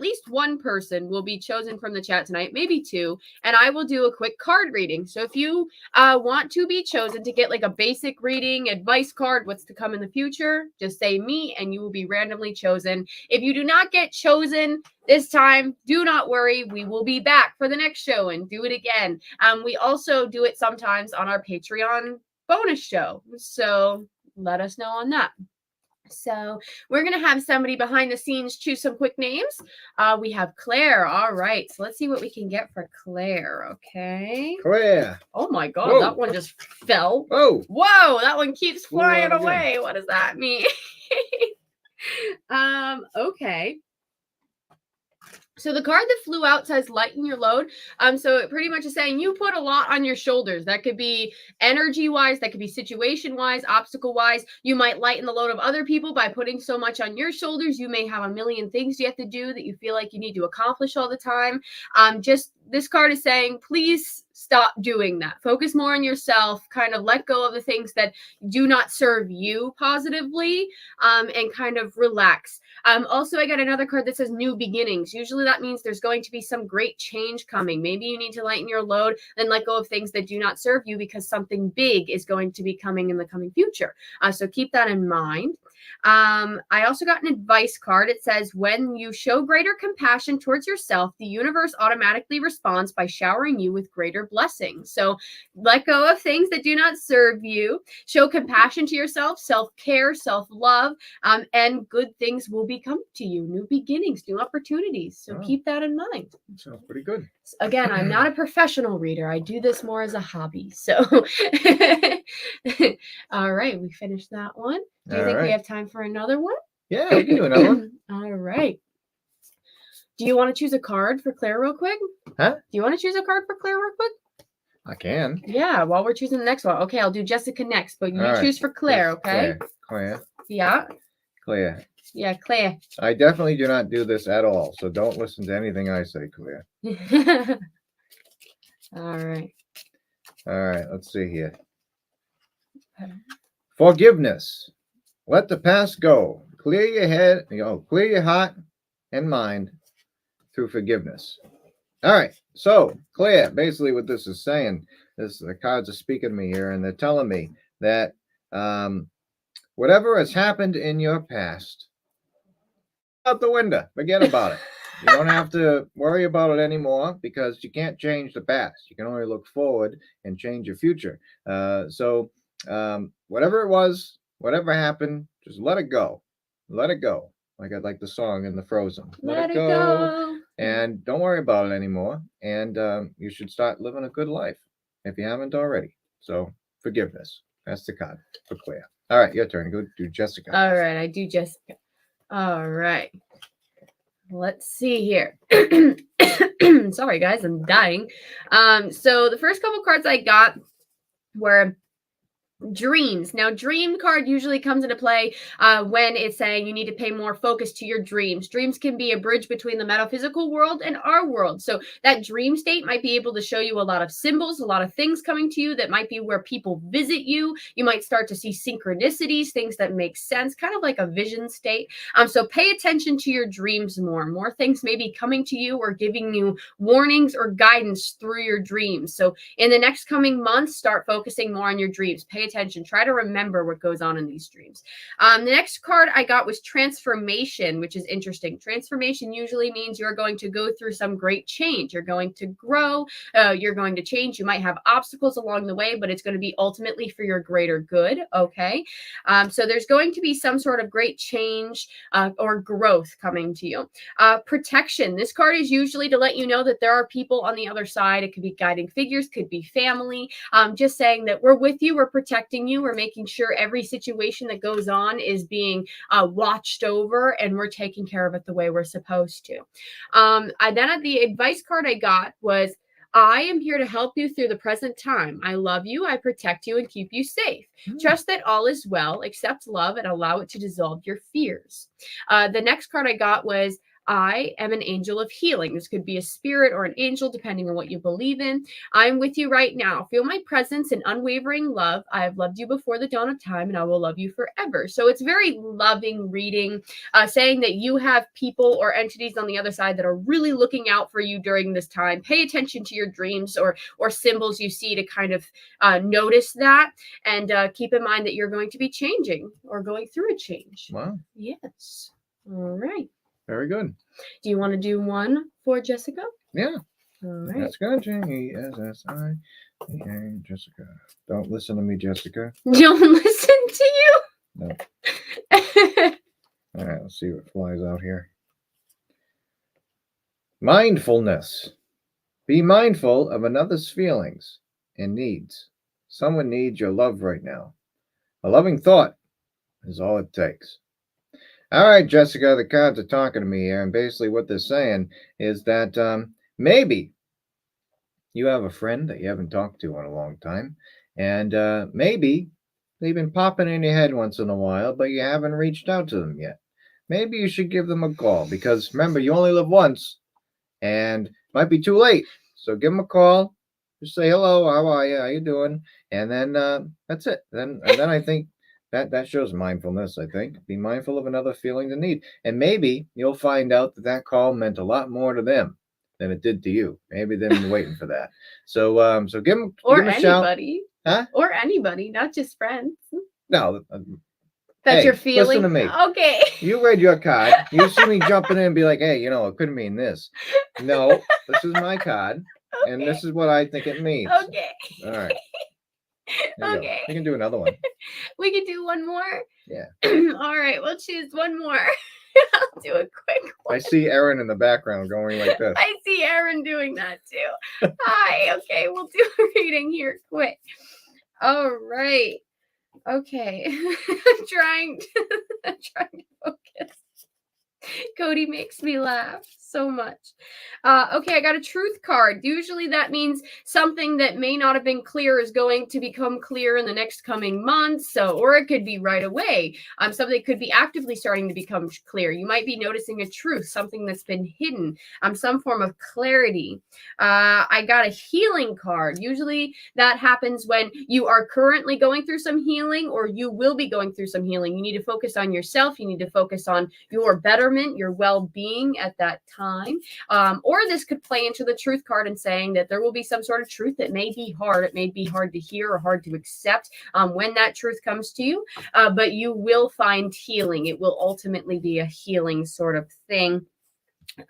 least one person will be chosen from the chat tonight, maybe two, and I will do a quick card reading. So if you want to be chosen to get like a basic reading, advice card, what's to come in the future, just say me and you will be randomly chosen. If you do not get chosen this time, do not worry. We will be back for the next show and do it again. We also do it sometimes on our Patreon bonus show. So let us know on that. So we're going to have somebody behind the scenes choose some quick names. We have Claire. All right. So let's see what we can get for Claire. Okay. Claire. Oh my God. Whoa. That one just fell. Oh. Whoa. That one keeps Flew out flying again. away. What does that mean? Okay. So the card that flew out says lighten your load. So it pretty much is saying you put a lot on your shoulders. That could be energy-wise, that could be situation-wise, obstacle-wise. You might lighten the load of other people by putting so much on your shoulders. You may have a million things you have to do that you feel like you need to accomplish all the time. Just this card is saying, please stop doing that. Focus more on yourself, kind of let go of the things that do not serve you positively, and kind of relax. Also, I got another card that says new beginnings. Usually that means there's going to be some great change coming. Maybe you need to lighten your load and let go of things that do not serve you because something big is going to be coming in the coming future. So keep that in mind. I also got an advice card. It says, when you show greater compassion towards yourself, the universe automatically responds by showering you with greater blessings. So let go of things that do not serve you. Show compassion to yourself, self-care, self-love, and good things will become to you. New beginnings, new opportunities. So keep that in mind. Sounds pretty good. Again, I'm not a professional reader. I do this more as a hobby. So, all right, we finished that one. Do you think we have time for another one? Yeah, we can do another one. All right. Do you want to choose a card for Claire real quick? Huh? Do you want to choose a card for Claire real quick? I can. Yeah, while we're choosing the next one. Okay, I'll do Jessica next, but you All right. choose for Claire, okay? Claire. Yeah. Claire. Yeah, Claire. I definitely do not do this at all, so don't listen to anything I say, Claire. All right. All right, let's see here. Forgiveness. Let the past go. Clear your head, clear your heart and mind through forgiveness. All right, so Claire, basically what this is saying is the cards are speaking to me here, and they're telling me that whatever has happened in your past, out the window, forget about it. You don't have to worry about it anymore because you can't change the past. You can only look forward and change your future. So whatever it was, whatever happened, just let it go. Let it go. like the song in the Frozen. Let it go. And don't worry about it anymore. And you should start living a good life if you haven't already. So forgiveness. That's the card for Claire. All right, your turn. Go do Jessica. All right, I do Jessica. All right. Let's see here. Sorry, guys, I'm dying. So the first couple cards I got were dreams. Now, dream card usually comes into play when it's saying you need to pay more focus to your dreams. Dreams can be a bridge between the metaphysical world and our world. So that dream state might be able to show you a lot of symbols, a lot of things coming to you that might be where people visit you. You might start to see synchronicities, things that make sense, kind of like a vision state. So pay attention to your dreams more. More things may be coming to you or giving you warnings or guidance through your dreams. So in the next coming months, start focusing more on your dreams. Pay attention. Try to remember what goes on in these dreams. The next card I got was transformation, which is interesting. Transformation usually means you're going to go through some great change. You're going to grow. You're going to change. You might have obstacles along the way, but it's going to be ultimately for your greater good. Okay. So there's going to be some sort of great change or growth coming to you. Protection. This card is usually to let you know that there are people on the other side. It could be guiding figures, could be family. Just saying that we're with you, we're protecting you, we're making sure every situation that goes on is being watched over, and we're taking care of it the way we're supposed to. Then the advice card I got was, I am here to help you through the present time. I love you, I protect you, and keep you safe. Trust that all is well, accept love, and allow it to dissolve your fears. The next card I got was, I am an angel of healing. This could be a spirit or an angel, depending on what you believe in. I'm with you right now. Feel my presence and unwavering love. I have loved you before the dawn of time, and I will love you forever. So it's very loving reading, saying that you have people or entities on the other side that are really looking out for you during this time. Pay attention to your dreams or symbols you see to kind of notice that, and keep in mind that you're going to be changing or going through a change. Wow. Yes. All right. Very good. Do you want to do one for Jessica? Yeah. All right. That's good. Jessica. Don't listen to me, Jessica. Don't listen to you? No. All right, let's see what flies out here. Mindfulness. Be mindful of another's feelings and needs. Someone needs your love right now. A loving thought is all it takes. All right, Jessica, the cards are talking to me here, and basically what they're saying is that maybe you have a friend that you haven't talked to in a long time, and maybe they've been popping in your head once in a while, but you haven't reached out to them yet. Maybe you should give them a call, because remember, you only live once, and it might be too late. So give them a call, just say hello, how are you, how you doing, and then that's it. And then I think that shows mindfulness, I think. Be mindful of another feeling and need. And maybe you'll find out that call meant a lot more to them than it did to you. Maybe they've been waiting for that. So give them a shout. Anybody. Huh? Or anybody, not just friends. No. That's your feeling? Listen to me. Okay. You read your card. You see me jumping in and be like, hey, it could mean this. No, this is my card. Okay. And this is what I think it means. Okay. All right. Okay. You can do another one. We can do one more? Yeah. All right, we'll choose one more. I'll do a quick one. I see Erin in the background going like this. I see Erin doing that too. Hi. Okay, we'll do a reading here quick. All right. Okay. I'm trying to focus. Cody makes me laugh so much. Okay, I got a truth card. Usually that means something that may not have been clear is going to become clear in the next coming months. Or it could be right away. Something could be actively starting to become clear. You might be noticing a truth, something that's been hidden, some form of clarity. I got a healing card. Usually that happens when you are currently going through some healing, or you will be going through some healing. You need to focus on yourself. You need to focus on your betterment, your well-being at that time. Or this could play into the truth card and saying that there will be some sort of truth that may be hard. It may be hard to hear or hard to accept when that truth comes to you, but you will find healing. It will ultimately be a healing sort of thing.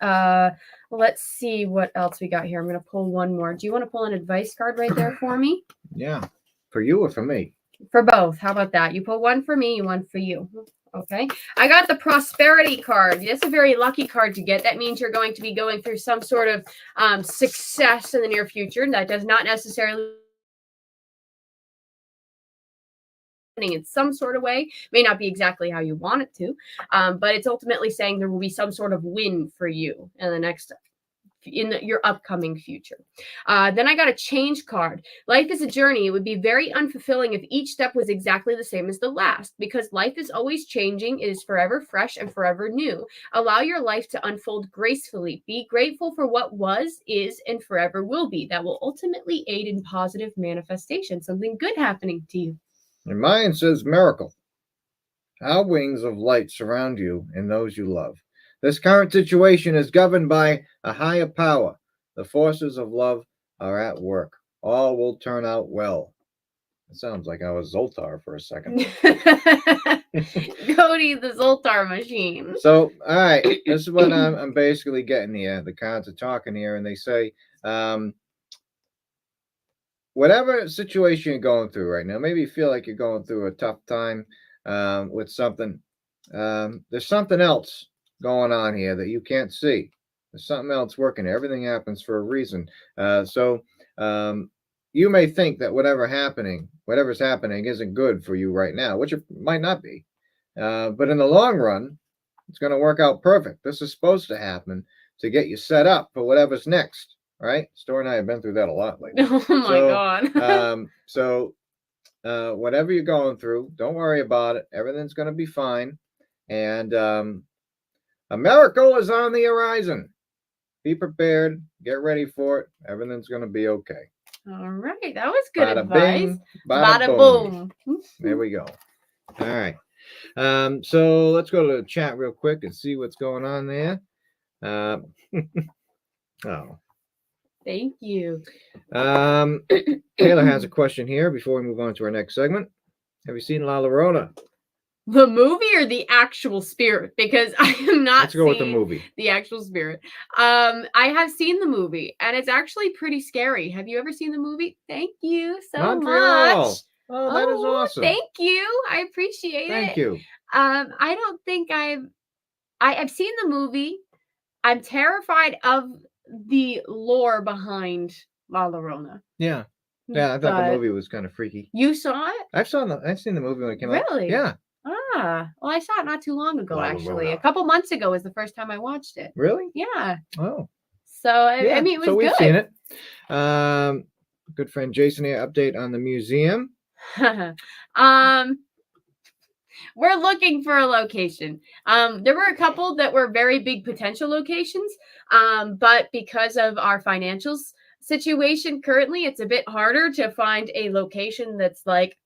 Let's see what else we got here. I'm going to pull one more. Do you want to pull an advice card right there for me? Yeah. For you or for me? For both. How about that? You put one for me, one for you. Okay. I got the prosperity card. That's a very lucky card to get. That means you're going to be going through some sort of success in the near future. That does not necessarily in some sort of way. May not be exactly how you want it to, but it's ultimately saying there will be some sort of win for you in the next your upcoming future. Then I got a change card. Life is a journey. It would be very unfulfilling if each step was exactly the same as the last, because life is always changing. It is forever fresh and forever new. Allow your life to unfold gracefully. Be grateful for what was, is, and forever will be. That will ultimately aid in positive manifestation, something good happening to you. And mine says miracle. How wings of light surround you and those you love. This current situation is governed by a higher power. The forces of love are at work. All will turn out well. It sounds like I was Zoltar for a second. Cody, the Zoltar machine. So, all right, this is what I'm basically getting here. The cards are talking here, and they say, whatever situation you're going through right now, maybe you feel like you're going through a tough time with something. There's something else going on here that you can't see. There's something else working. Everything happens for a reason. So you may think that whatever's happening isn't good for you right now, which it might not be. But in the long run, it's going to work out perfect. This is supposed to happen to get you set up for whatever's next, right? Story and I have been through that a lot lately. Oh my God. So whatever you're going through, don't worry about it. Everything's going to be fine. And a miracle is on the horizon. Be prepared. Get ready for it. Everything's going to be okay. All right. That was good Bada advice. bing, Bada boom. boom. There we go. All right. So let's go to the chat real quick and see what's going on there. Oh. Thank you. Taylor has a question here before we move on to our next segment. Have you seen La Llorona? The movie or the actual spirit? Because I am not. Let's go with the movie. The actual spirit. I have seen the movie, and it's actually pretty scary. Have you ever seen the movie? Thank you so much. Oh, that is awesome. Thank you. I appreciate it. Thank you. I don't think I've seen the movie. I'm terrified of the lore behind La Llorona. Yeah. Yeah, I thought the movie was kind of freaky. You saw it? I've seen the movie when it came out. Really? Yeah. Ah, well, I saw it not too long ago, La actually. Llorona. A couple months ago was the first time I watched it. Really? Yeah. Oh. So, I mean, it was so we've good. seen it. Good friend Jason here, update on the museum. We're looking for a location. There were a couple that were very big potential locations, but because of our financials situation currently, it's a bit harder to find a location that's like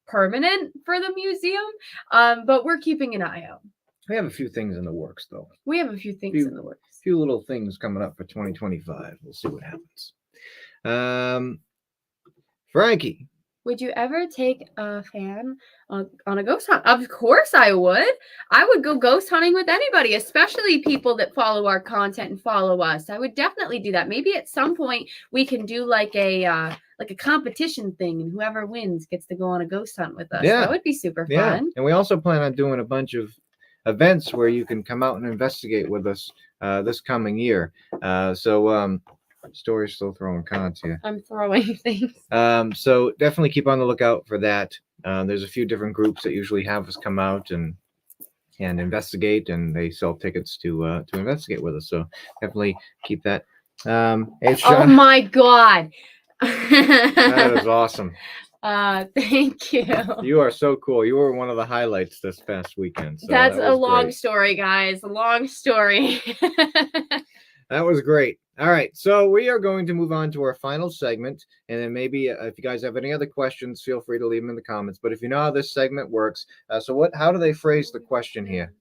permanent for the museum. But we're keeping an eye out. We have a few things in the works, though. We have a few things in the works. A few little things coming up for 2025. We'll see what happens. Frankie. Would you ever take a fan on a ghost hunt? Of course I would. I would go ghost hunting with anybody, especially people that follow our content and follow us. I would definitely do that. Maybe at some point we can do like a competition thing, and whoever wins gets to go on a ghost hunt with us. Yeah. That would be super fun. Yeah, and we also plan on doing a bunch of events where you can come out and investigate with us this coming year. Story's still throwing cards here. I'm throwing things. So definitely keep on the lookout for that. There's a few different groups that usually have us come out and investigate, and they sell tickets to investigate with us. So definitely keep that. Oh my God. That is awesome. Thank you. You are so cool. You were one of the highlights this past weekend. So That's a long story, guys. A long story. That was great. All right, so we are going to move on to our final segment, and then maybe if you guys have any other questions, feel free to leave them in the comments. But if you know how this segment works, how do they phrase the question here?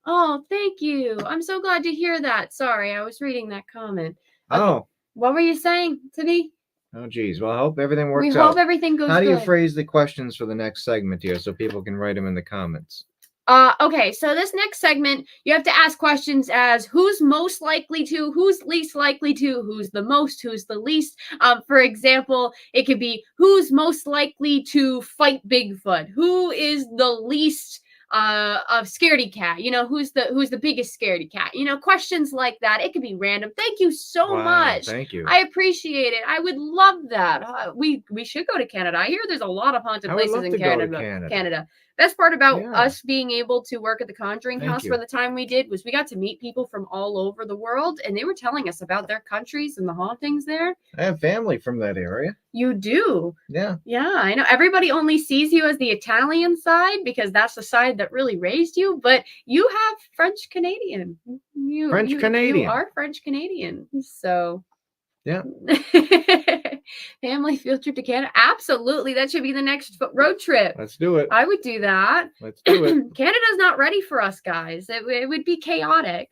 Oh, thank you. I'm so glad to hear that. Sorry, I was reading that comment. Oh. What were you saying to me? Oh, geez. Well, I hope everything works out. We hope everything goes good. How do you phrase the questions for the next segment here so people can write them in the comments? Okay, so this next segment, you have to ask questions as who's most likely to, who's least likely to, who's the most, who's the least. For example, it could be who's most likely to fight Bigfoot, who is the least of scaredy cat, who's the biggest scaredy cat, questions like that. It could be random. Thank you so much. Thank you. I appreciate it. I would love that. We should go to Canada. I hear there's a lot of haunted places in Canada. Best part about us being able to work at the Conjuring House for the time we did was we got to meet people from all over the world, and they were telling us about their countries and the hauntings there. I have family from that area. You do? Yeah. Yeah, I know. Everybody only sees you as the Italian side because that's the side that really raised you, but you have French Canadian. French Canadian. You are French Canadian, so... Yeah. Family field trip to Canada. Absolutely. That should be the next road trip. Let's do it. I would do that. Let's do it. Canada's not ready for us, guys. It would be chaotic.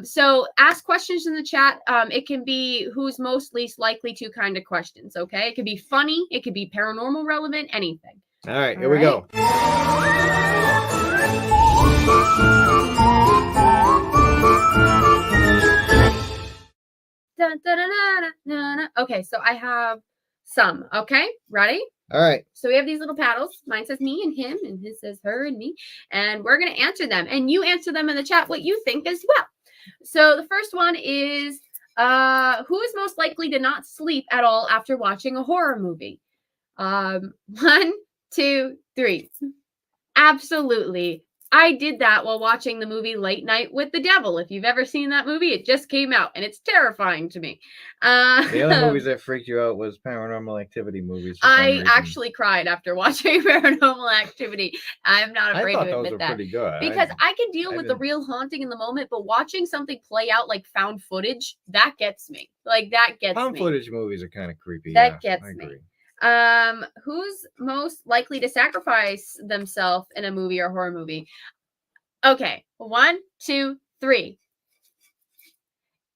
So ask questions in the chat. It can be who's most least likely to kind of questions. Okay. It could be funny. It could be paranormal relevant, anything. All right. Here we go. Okay, so I have some. Okay, ready? All right. So we have these little paddles. Mine says me and him, and his says her and me. And we're going to answer them. And you answer them in the chat what you think as well. So the first one is, who is most likely to not sleep at all after watching a horror movie? 1, 2, 3. Absolutely. I did that while watching the movie Late Night with the Devil. If you've ever seen that movie, it just came out, and it's terrifying to me. The other movies that freaked you out was Paranormal Activity movies. I actually cried after watching Paranormal Activity. I'm not afraid to admit that. I thought those were pretty good. Because I can deal with the real haunting in the moment, but watching something play out like found footage, that gets me. Like, that gets me. Found footage movies are kind of creepy. That gets me. Who's most likely to sacrifice themselves in a movie or horror movie? Okay, 1, 2, 3.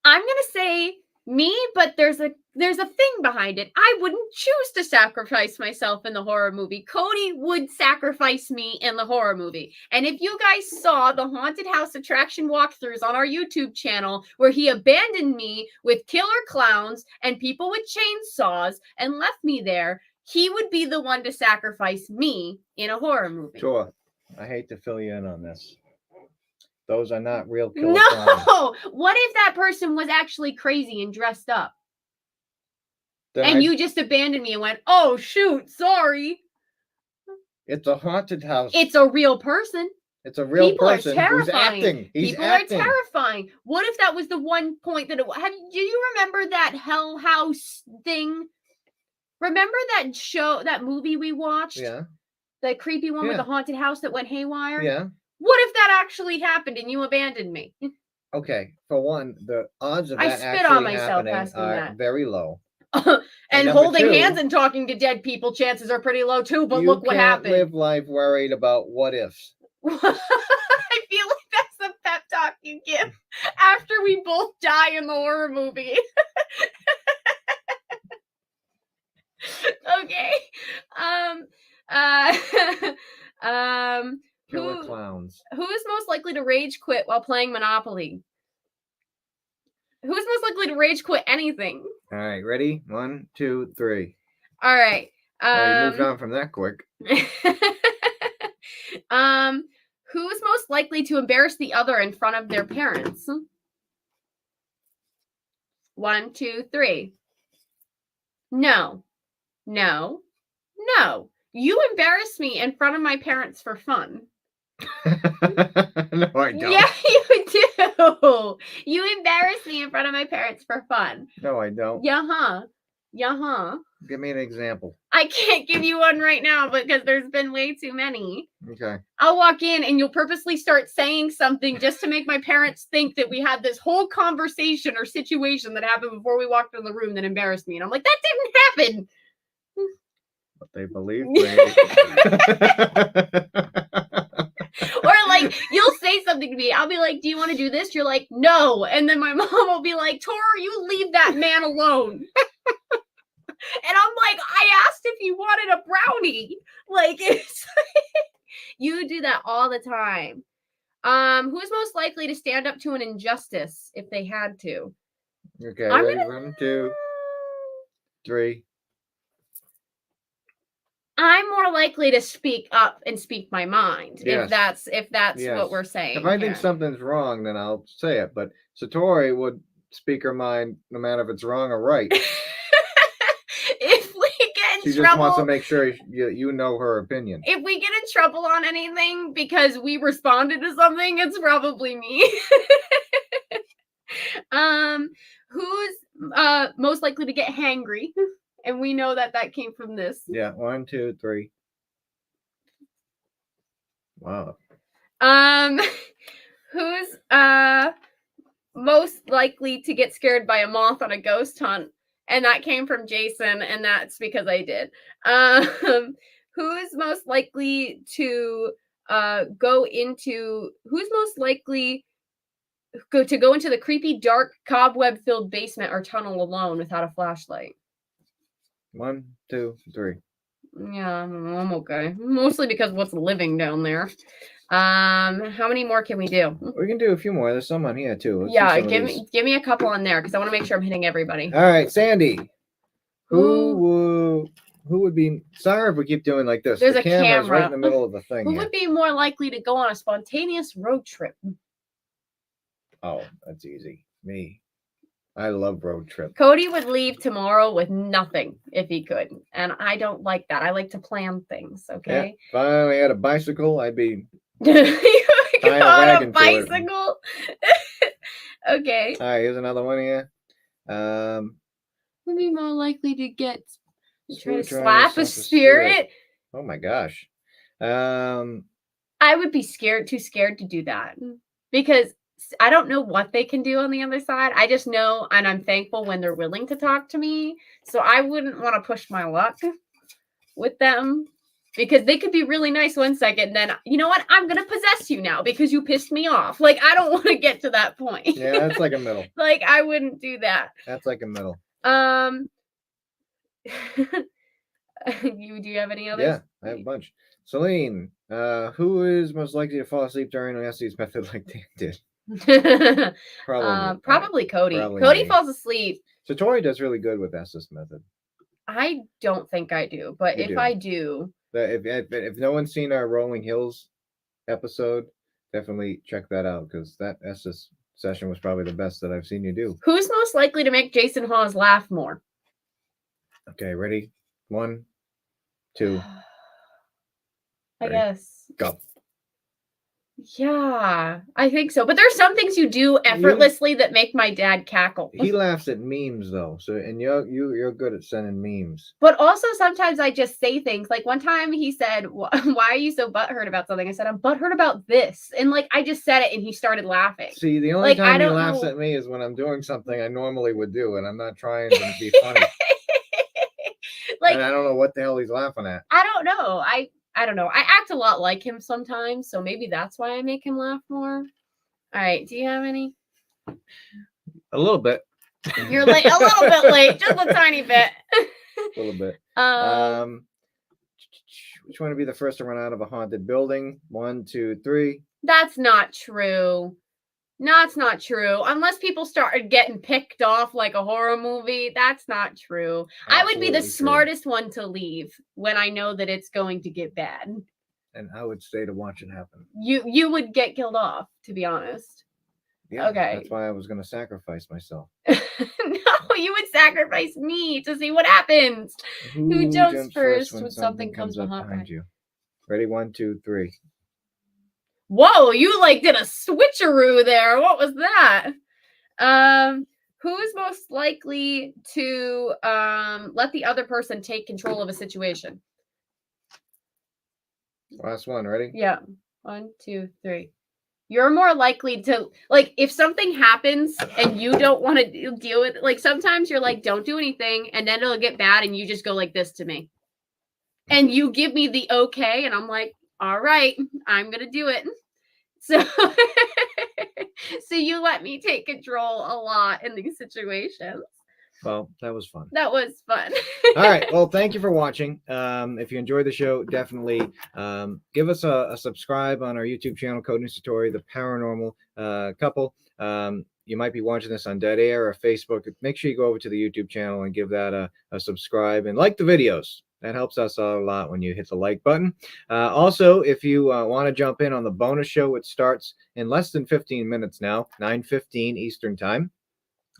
I'm gonna say me, but there's a thing behind it. I wouldn't choose to sacrifice myself in the horror movie. Cody would sacrifice me in the horror movie. And if you guys saw the haunted house attraction walkthroughs on our YouTube channel where he abandoned me with killer clowns and people with chainsaws and left me there, he would be the one to sacrifice me in a horror movie. Sure. I hate to fill you in on this. Those are not real killer clowns. No! What if that person was actually crazy and dressed up? And you just abandoned me and went, oh, shoot, sorry. It's a haunted house. It's a real person. It's a real People person are terrifying. who's acting. People are terrifying. What if that was the one point that do you remember that Hell House thing? Remember that show, that movie we watched? Yeah. The creepy one with the haunted house that went haywire? Yeah. What if that actually happened and you abandoned me? Okay, for one, the odds of that actually happening are very low. And holding hands and talking to dead people, chances are pretty low too, but look what happened. You can't live life worried about what ifs. I feel like that's the pep talk you give after we both die in the horror movie. Okay. Killer clowns. Who is most likely to rage quit while playing Monopoly? Who is most likely to rage quit anything? All right, ready? 1, 2, 3. All right. You moved on from that quick. Who is most likely to embarrass the other in front of their parents? 1, 2, 3. No. No. No. You embarrass me in front of my parents for fun. No, I don't. Yeah, you do. You embarrass me in front of my parents for fun. No, I don't. Yeah-huh. Give me an example. I can't give you one right now because there's been way too many. Okay. I'll walk in and you'll purposely start saying something just to make my parents think that we had this whole conversation or situation that happened before we walked in the room that embarrassed me. And I'm like, that didn't happen. But they believe me. Or like, you'll say something to me. I'll be like, do you want to do this? You're like, no. And then my mom will be like, Tor, you leave that man alone. And I'm like, I asked if you wanted a brownie. Like, it's You do that all the time. Who's most likely to stand up to an injustice if they had to? Okay, I'm ready? gonna- 1, 2, 3. I'm more likely to speak up and speak my mind Yes. if that's Yes. what we're saying. If I think here. something's wrong, then I'll say it. But Satori would speak her mind no matter if it's wrong or right. If we get in She trouble, just wants to make sure you know her opinion. if we get in trouble on anything because we responded to something, it's probably me. Who's most likely to get hangry? And we know that came from this. Yeah, 1, 2, 3. Wow. Who's most likely to get scared by a moth on a ghost hunt? And that came from Jason, and that's because I did. Who's most likely to go into the creepy, dark, cobweb-filled basement or tunnel alone without a flashlight? 1, 2, 3. Yeah, I'm okay. Mostly because what's living down there. How many more can we do? We can do a few more. There's some on here too. Let's Yeah, do some of these. give me a couple on there because I want to make sure I'm hitting everybody. All right, Sandy. Who would be? Sorry if we keep doing like this. There's the a camera's right camera. in the middle of the thing. Who here. would be more likely to go on a spontaneous road trip? Oh, that's easy. Me. I love road trips. Cody would leave tomorrow with nothing if he could, and I don't like that. I like to plan things. Okay. Yeah. If I only had a bicycle, I'd be. You would go Tie a on a wagon to it. bicycle. Okay. All right, here's another one here. Would be more likely to get try to Try to slap a spirit. Oh my gosh. I would be too scared to do that because I don't know what they can do on the other side. I just know, and I'm thankful when they're willing to talk to me. So I wouldn't want to push my luck with them because they could be really nice one second. And then, you know what? I'm going to possess you now because you pissed me off. Like, I don't want to get to that point. Yeah, that's like a middle. Like, I wouldn't do that. That's like a middle. Do you have any others? Yeah, I have a bunch. Celine, who is most likely to fall asleep during an Estes method like Dan did? Probably Cody. Probably Cody me. falls asleep. Satori does really good with Estes method. I don't think I do, but You if do. I do, If no one's seen our Rolling Hills episode, definitely check that out because that Estes session was probably the best that I've seen you do. who's most likely to make Jason Hawes laugh more? Okay, ready? 1, 2, I Ready? guess. go. Yeah, I think so. But there's some things you do effortlessly that make my dad cackle. He laughs at memes though, so and you're good at sending memes. But also sometimes I just say things. Like one time he said, "Why are you so butthurt about something?" I said, "I'm butthurt about this," and like I just said it, and he started laughing. See, the only Like, I time he don't laughs know. at me is when I'm doing something I normally would do, and I'm not trying to be funny. Like And I don't know what the hell he's laughing at. I don't know. I don't know. I act a lot like him sometimes, so maybe that's why I make him laugh more. All right. Do you have any? A little bit. You're late, a little bit late, just a tiny bit. A little bit. Which one would be the first to run out of a haunted building? 1, 2, 3. That's not true. That's not true. Unless people started getting picked off like a horror movie, that's not true. I would be the Absolutely true. smartest one to leave when I know that it's going to get bad. And I would stay to watch it happen. You would get killed off, to be honest. Yeah, Okay. That's why I was going to sacrifice myself. No, you would sacrifice me to see what happens. Who jumps first when something comes up behind you? Ready? 1, 2, 3. Whoa, you like did a switcheroo there. What was that? Who's most likely to let the other person take control of a situation? Last one. Ready? Yeah. 1, 2, 3. You're more likely to, like, if something happens and you don't want to deal with it, like, sometimes you're like, don't do anything, and then it'll get bad, and you just go like this to me. And you give me the okay, and I'm like, all right, I'm going to do it. So, so you let me take control a lot in these situations. Well, that was fun. That was fun. All right. Well, thank you for watching. If you enjoyed the show, definitely give us a subscribe on our YouTube channel, Cody and Satori, the paranormal couple. You might be watching this on Dead Air or Facebook. Make sure you go over to the YouTube channel and give that a subscribe and like the videos. That helps us out a lot when you hit the like button. Also, if you want to jump in on the bonus show, it starts in less than 15 minutes now, 9:15 Eastern Time.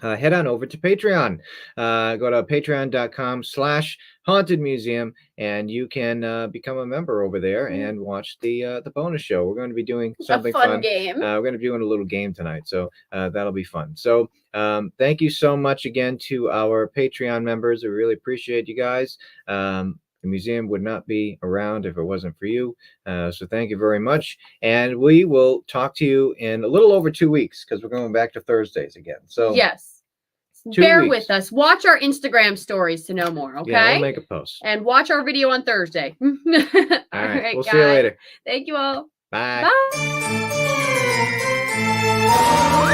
Head on over to Patreon. Go to patreon.com/haunted museum, and you can become a member over there and watch the bonus show. We're going to be doing something a fun game. We're going to be doing a little game tonight, so that'll be fun. So thank you so much again to our Patreon members. We really appreciate you guys. The museum would not be around if it wasn't for you. So thank you very much. And we will talk to you in a little over 2 weeks because we're going back to Thursdays again. So yes. 2 Bear weeks. with us. Watch our Instagram stories to know more, okay? Yeah, we'll make a post. And watch our video on Thursday. All right. We'll guys. see you later. Thank you all. Bye. Bye.